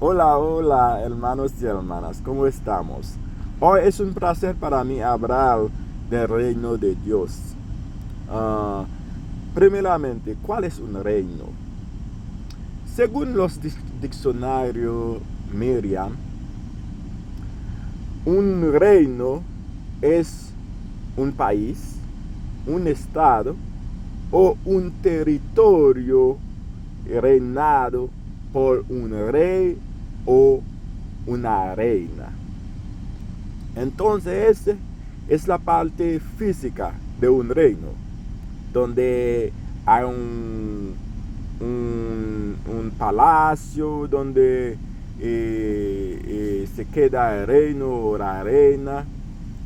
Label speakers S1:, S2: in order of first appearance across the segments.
S1: Hola, hola, hermanos y hermanas, ¿cómo estamos? Hoy es un placer para mí hablar del reino de Dios. Ah, Primeramente, ¿cuál es un reino? Según los diccionarios Miriam, un reino es un país, un estado o un territorio reinado por un rey o una reina. Entonces, esa es la parte física de un reino, donde hay un palacio donde se queda el reino o la reina,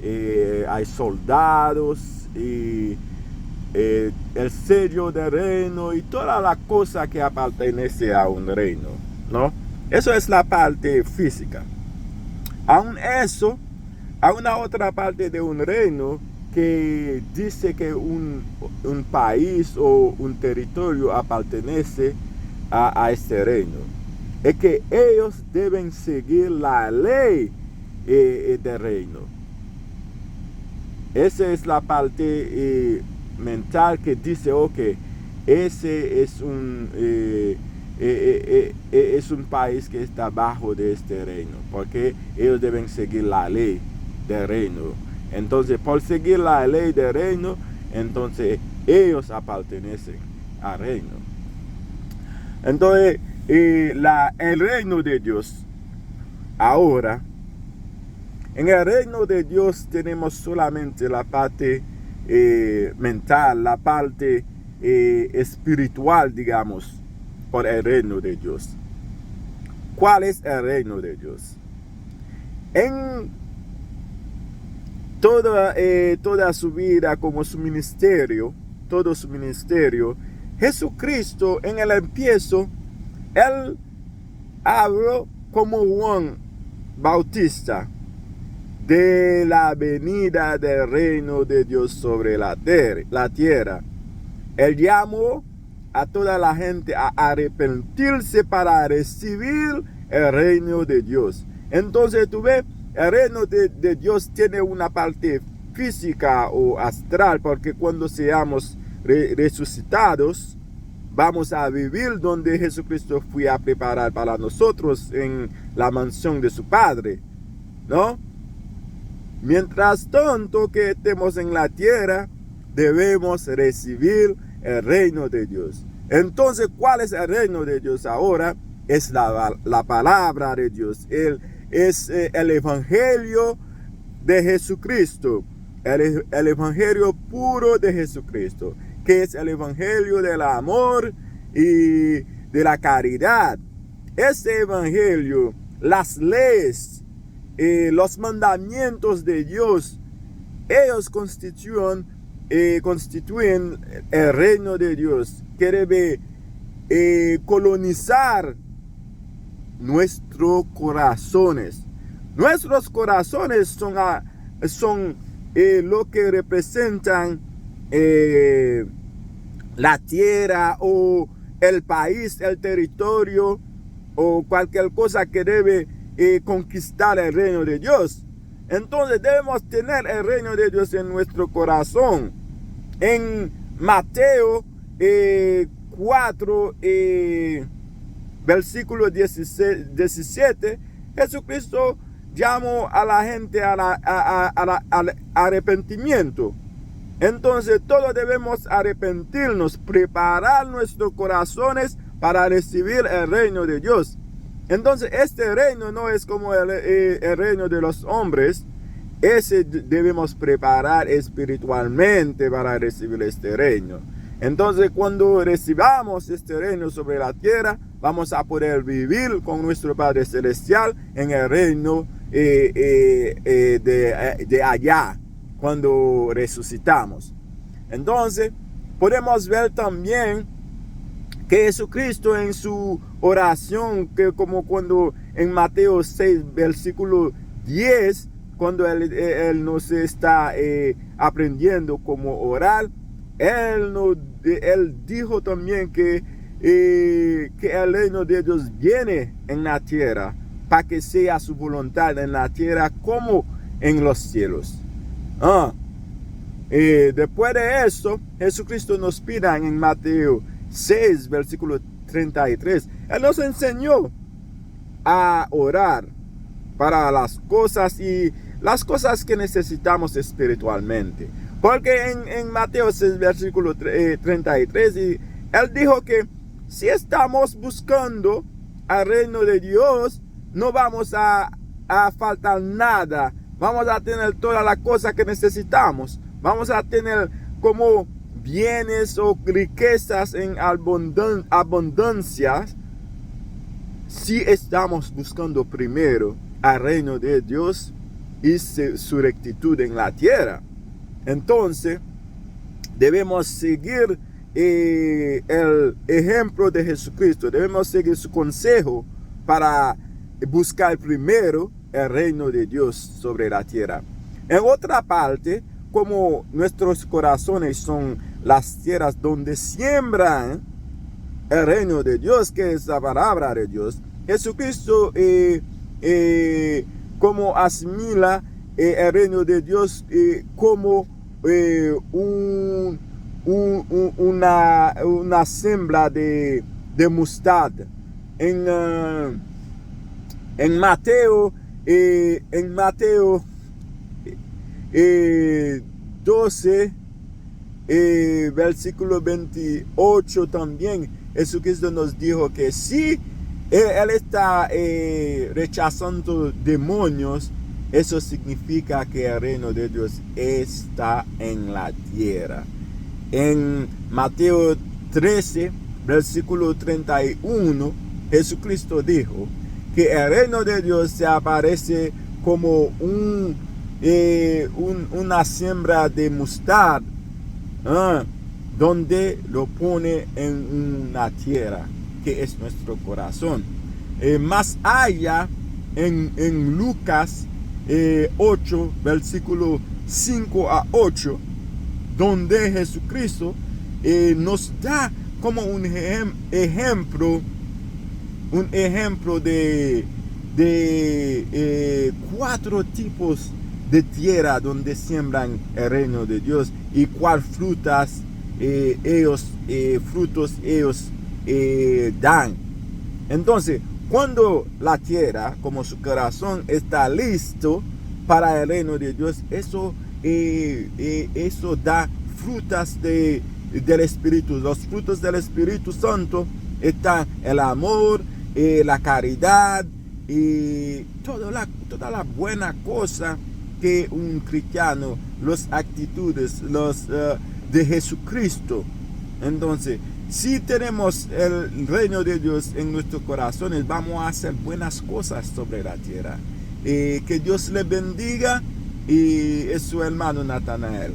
S1: hay soldados y el sello del reino y toda la cosa que pertenece a un reino, ¿no? Eso es la parte física. Aún eso, hay una otra parte de un reino que dice que un país o un territorio pertenece a este reino. Es que ellos deben seguir la ley del reino. Esa es la parte mental que dice, ok, ese es un país que está bajo de este reino, porque ellos deben seguir la ley del reino. Entonces, por seguir la ley del reino, entonces ellos pertenecen al reino. Entonces, el reino de Dios, ahora, en el reino de Dios tenemos solamente la parte mental, la parte espiritual, digamos, por el reino de Dios. ¿Cuál es el reino de Dios? En toda su vida como su ministerio, todo su ministerio, Jesucristo en el empiezo, él habló como Juan Bautista de la venida del reino de Dios sobre la tierra. Él llamó a toda la gente a arrepentirse para recibir el reino de Dios. Entonces tú ves, el reino de Dios tiene una parte física o astral, porque cuando seamos resucitados, vamos a vivir donde Jesucristo fue a preparar para nosotros en la mansión de su Padre, ¿no? Mientras tanto que estemos en la tierra, debemos recibir el reino de Dios. Entonces, ¿cuál es el reino de Dios ahora? Es la palabra de Dios. Es el evangelio de Jesucristo. El evangelio puro de Jesucristo, que es el evangelio del amor y de la caridad. Este evangelio, las leyes, los mandamientos de Dios, ellos constituyen el reino de Dios, que debe colonizar nuestros corazones. Nuestros corazones son lo que representan la tierra o el país, el territorio o cualquier cosa que debe conquistar el reino de Dios. Entonces debemos tener el reino de Dios en nuestro corazón. En Mateo 4, versículo 17, Jesucristo llamó a la gente al arrepentimiento. Entonces todos debemos arrepentirnos, preparar nuestros corazones para recibir el reino de Dios. Entonces este reino no es como el reino de los hombres. Ese debemos preparar espiritualmente para recibir este reino. Entonces cuando recibamos este reino sobre la tierra, vamos a poder vivir con nuestro Padre Celestial en el reino de allá, cuando resucitamos. Entonces podemos ver también que Jesucristo en su oración, que como cuando en Mateo 6, versículo 10, cuando él nos está aprendiendo cómo orar, él dijo también que que el reino de Dios viene en la tierra para que sea su voluntad en la tierra como en los cielos. Después de eso, Jesucristo nos pide en Mateo 6, versículo 33. Él nos enseñó a orar para las cosas y las cosas que necesitamos espiritualmente. Porque en Mateo 6, versículo 33, él dijo que si estamos buscando al reino de Dios, no vamos a faltar nada. Vamos a tener todas las cosas que necesitamos. Vamos a tener como bienes o riquezas en abundancia si estamos buscando primero al reino de Dios y su rectitud en la tierra. Entonces, debemos seguir el ejemplo de Jesucristo. Debemos seguir su consejo para buscar primero el reino de Dios sobre la tierra. En otra parte, como nuestros corazones son las tierras donde siembran el reino de Dios, que es la palabra de Dios, Jesucristo como asimila el reino de Dios como una siembra de mostarda. En Mateo 12, versículo 28 también, Jesucristo nos dijo que si Él está rechazando demonios, eso significa que el reino de Dios está en la tierra. En Mateo 13, versículo 31, Jesucristo dijo que el reino de Dios se aparece como una siembra de mostarda, donde lo pone en una tierra que es nuestro corazón. Más allá, en Lucas 8, versículo 5 a 8, donde Jesucristo nos da como un ejemplo de 4 tipos de tierra donde siembran el reino de Dios y cuáles frutos ellos dan. Entonces, cuando la tierra, como su corazón, está listo para el reino de Dios, eso da frutas del Espíritu. Los frutos del Espíritu Santo están el amor, la caridad y toda la buena cosa que un cristiano, las actitudes de Jesucristo. Entonces, si tenemos el reino de Dios en nuestros corazones, vamos a hacer buenas cosas sobre la tierra. Que Dios le bendiga, y es su hermano Natanael.